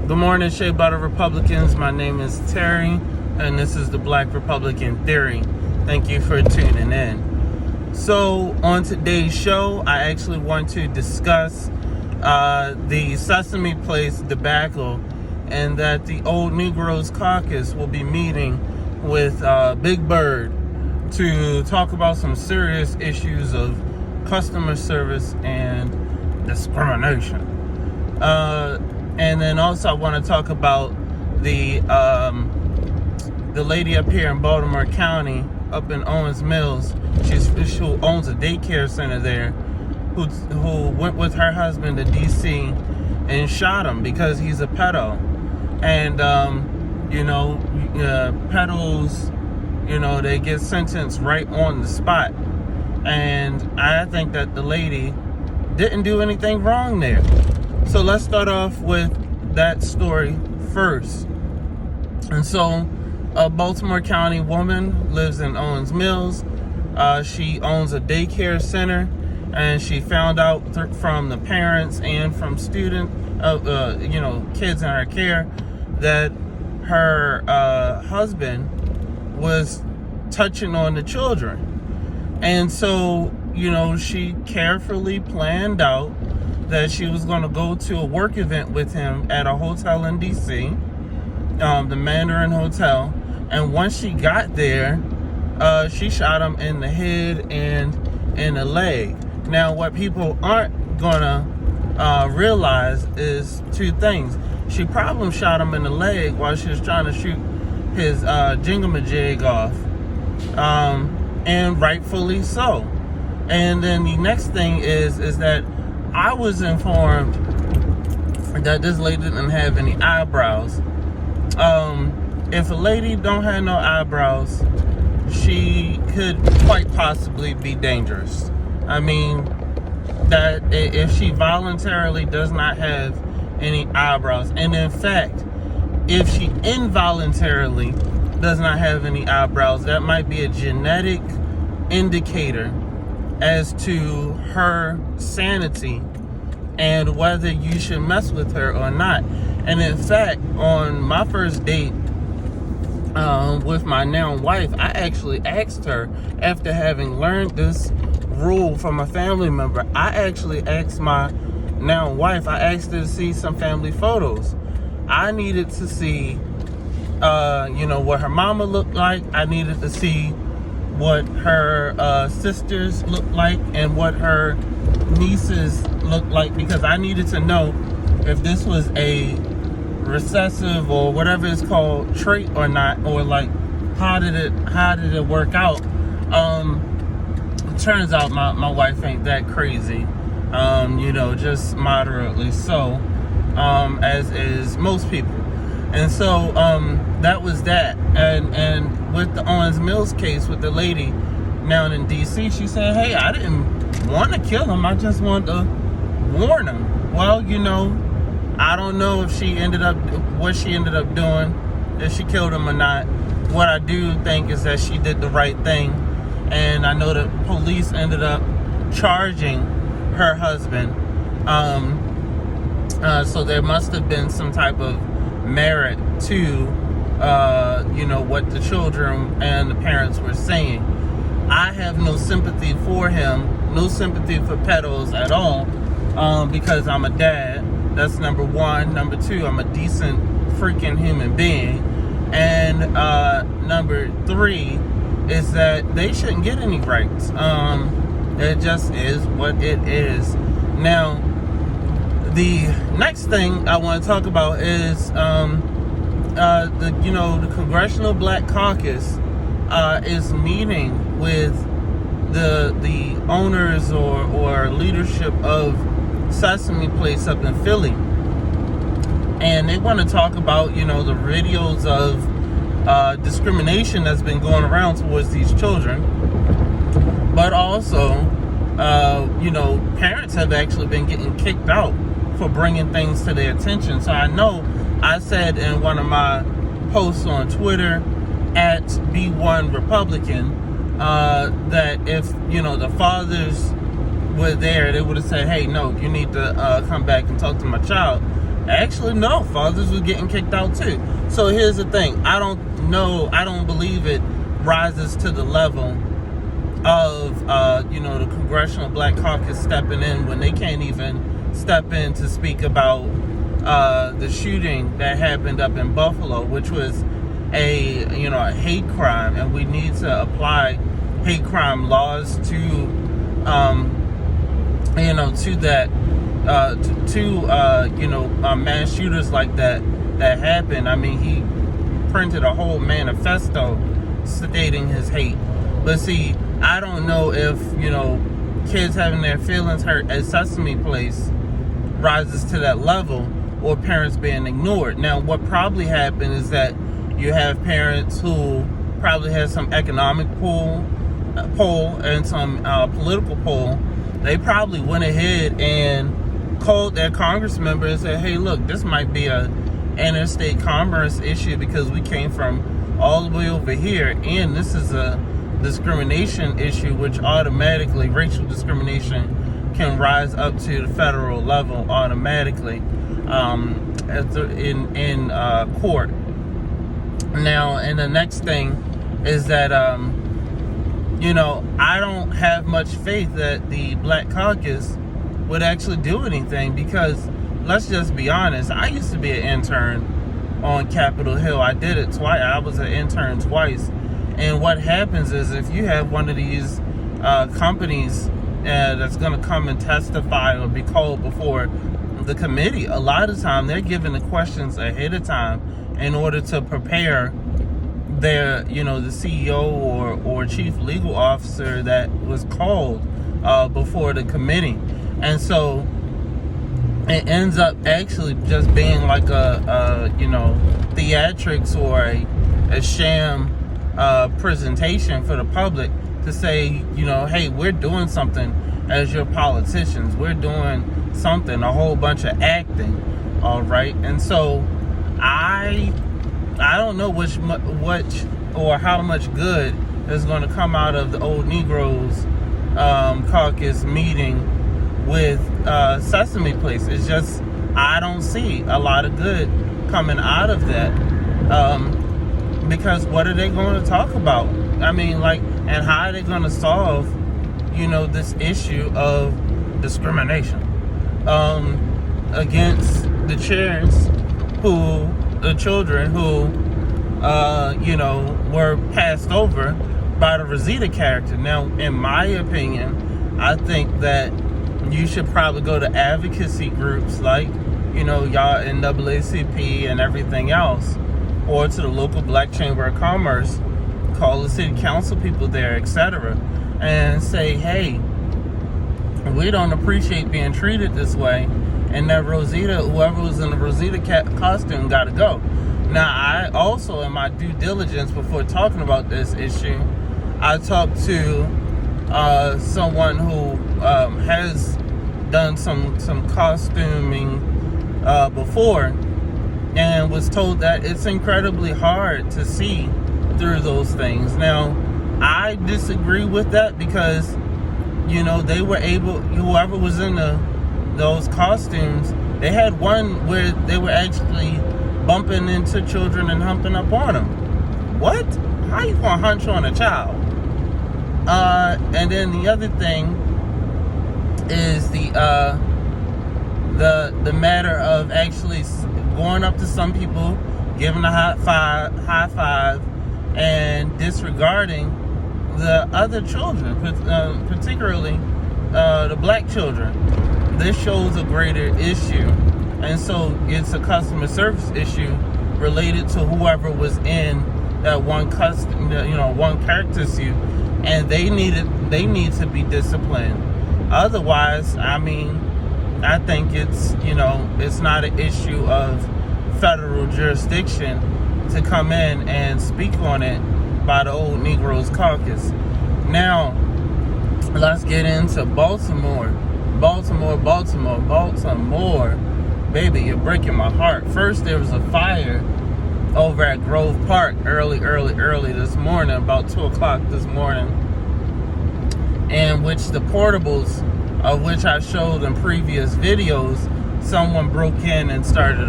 Good morning, Shea Butter Republicans. My name is Terry, and this is the Black Republican Theory. Thank you for tuning in. So, on today's show, I actually want to discuss the Sesame Place debacle, and that the Ol'KneeGrows caucus will be meeting with Big Bird to talk about some serious issues of customer service and discrimination. And then also I want to talk about the lady up here in Baltimore County, up in Owens Mills. Who owns a daycare center there, who went with her husband to DC and shot him because he's a pedo. And pedos, they get sentenced right on the spot. And I think that the lady didn't do anything wrong there. So let's start off with that story first. And so a Baltimore County woman lives in Owens Mills. She owns a daycare center, and she found out from the parents and from student, kids in her care, that her husband was touching on the children. And so, she carefully planned out that she was going to go to a work event with him at a hotel in DC, the Mandarin Hotel. And once she got there, she shot him in the head and in the leg. Now, what people aren't going to realize is two things. She probably shot him in the leg while she was trying to shoot his jingamajig off, and rightfully so. And then the next thing is that I was informed that this lady didn't have any eyebrows. If a lady don't have no eyebrows, she could quite possibly be dangerous. I mean, that if she voluntarily does not have any eyebrows, and in fact, if she involuntarily does not have any eyebrows, that might be a genetic indicator as to her sanity and whether you should mess with her or not. And in fact, on my first date with my now wife, I actually asked her, after having learned this rule from a family member, I actually asked my now wife, I asked her to see some family photos. I needed to see what her mama looked like. I needed to see what her sisters looked like and what her nieces looked like, because I needed to know if this was a recessive or whatever it's called trait or not, or like how did it work out. It turns out my wife ain't that crazy, just moderately so, as is most people. And so that was that. And with the Owens Mills case with the lady now in DC, she said, hey, I didn't want to kill him, I just wanted to warn him. Well, I don't know if what she ended up doing, if she killed him or not. What I do think is that she did the right thing, and I know that police ended up charging her husband. So there must have been some type of merit to what the children and the parents were saying. I have no sympathy for him, no sympathy for pedos at all, because I'm a dad. That's number one. Number two, I'm a decent freaking human being. And number three is that they shouldn't get any rights. It just is what it is. Now, the next thing I want to talk about is the Congressional Black Caucus is meeting with the owners or leadership of Sesame Place up in Philly, and they want to talk about the videos of discrimination that's been going around towards these children, but also parents have actually been getting kicked out for bringing things to their attention. So I know I said in one of my posts on Twitter at B1 Republican that if the fathers were there, they would have said, hey, no, you need to come back and talk to my child. Actually, no, fathers were getting kicked out too. So here's the thing. I don't believe it rises to the level of, the Congressional Black Caucus stepping in when they can't even step in to speak about the shooting that happened up in Buffalo, which was a hate crime, and we need to apply hate crime laws to that mass shooters like that happened. I mean, he printed a whole manifesto stating his hate. But see, I don't know if kids having their feelings hurt at Sesame Place rises to that level, or parents being ignored. Now, what probably happened is that you have parents who probably had some economic pull and some political pull. They probably went ahead and called their congress member and said, hey, look, this might be a interstate commerce issue because we came from all the way over here, and this is a discrimination issue, which automatically, racial discrimination can rise up to the federal level automatically in court. Now, and the next thing is that I don't have much faith that the Black Caucus would actually do anything, because let's just be honest, I used to be an intern on Capitol Hill. I did it twice. I was an intern twice. And what happens is, if you have one of these companies that's going to come and testify or be called before the committee, a lot of the time they're given the questions ahead of time in order to prepare their, the CEO or chief legal officer that was called before the committee. And so it ends up actually just being like a theatrics or a sham presentation for the public to say, hey, we're doing something as your politicians. We're doing something, a whole bunch of acting, all right? And so I don't know which or how much good is going to come out of the Ol'KneeGrows caucus meeting with Sesame Place. It's just, I don't see a lot of good coming out of that, because what are they going to talk about? I mean, and how are they going to solve, this issue of discrimination against the children who were passed over by the Rosita character. Now, in my opinion, I think that you should probably go to advocacy groups like, y'all NAACP and everything else, or to the local Black Chamber of Commerce, call the city council people there, etc., and say, hey, we don't appreciate being treated this way, and that whoever was in the Rosita costume got to go. Now, I also, in my due diligence before talking about this issue, I talked to someone who has done some costuming before, and was told that it's incredibly hard to see through those things. Now, I disagree with that, because they were able, whoever was in those costumes, they had one where they were actually bumping into children and humping up on them. What? How you gonna hunch on a child? And then the other thing is the matter of actually going up to some people, giving a high five, and disregarding the other children, particularly the Black children. This shows a greater issue, and so it's a customer service issue related to whoever was in that one one character suit, and they need to be disciplined. Otherwise, I mean, I think it's it's not an issue of federal jurisdiction to come in and speak on it by the Ol'KneeGrows caucus. Now, let's get into Baltimore. Baby, you're breaking my heart. First, there was a fire over at Grove Park early this morning, about 2 o'clock this morning, in which the portables, of which I showed in previous videos, someone broke in and started